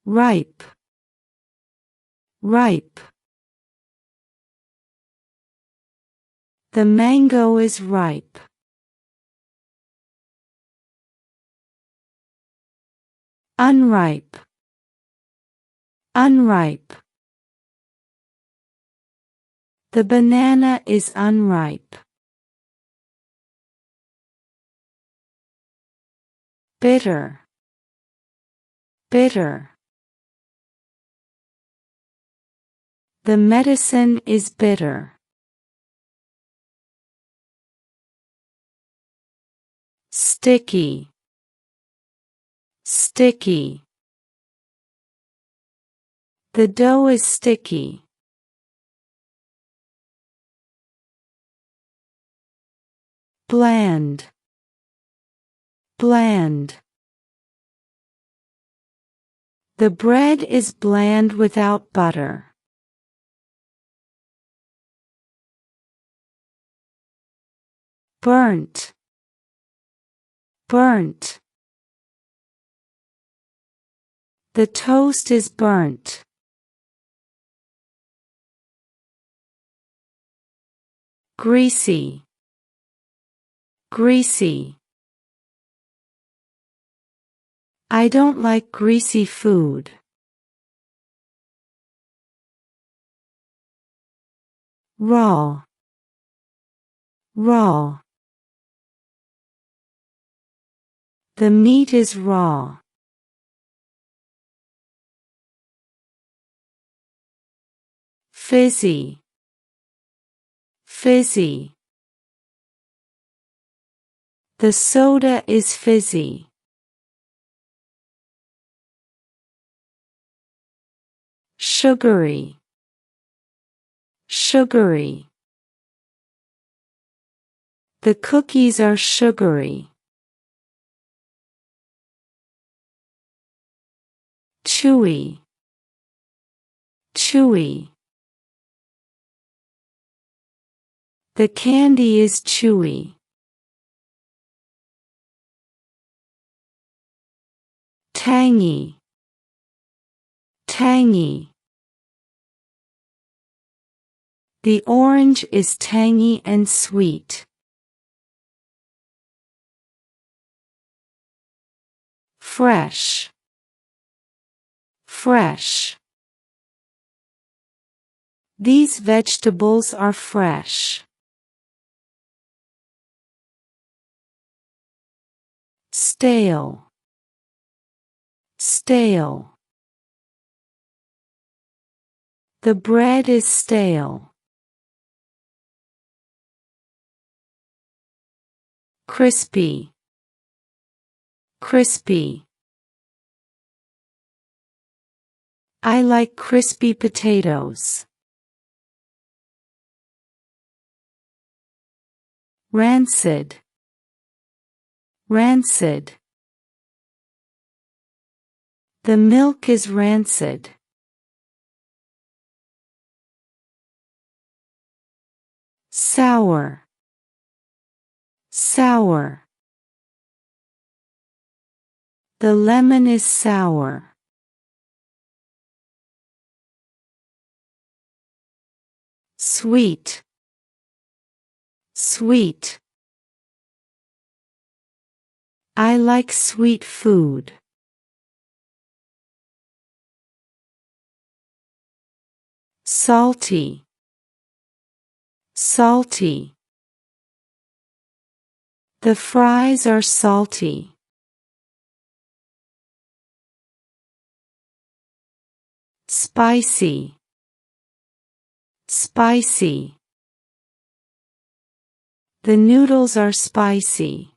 ripe, ripe. The mango is ripe. Unripe, unripe. The banana is unripe. Bitter, bitter. The medicine is bitter. Sticky, sticky. The dough is sticky. Bland, bland. The bread is bland without butter. Burnt, burnt. The toast is burnt. Greasy, greasy. I don't like greasy food. Raw, raw. The meat is raw. Fizzy, fizzy. The soda is fizzy. Sugary, sugary. The cookies are sugary. Chewy, chewy. The candy is chewy. Tangy, tangy. The orange is tangy and sweet. Fresh, fresh. These vegetables are fresh. Stale, stale. The bread is stale. Crispy, crispy. I like crispy potatoes. Rancid, rancid. The milk is rancid. Sour, sour. The lemon is sour. Sweet, sweet. I like sweet food. Salty, salty. The fries are salty. Spicy, spicy. The noodles are spicy.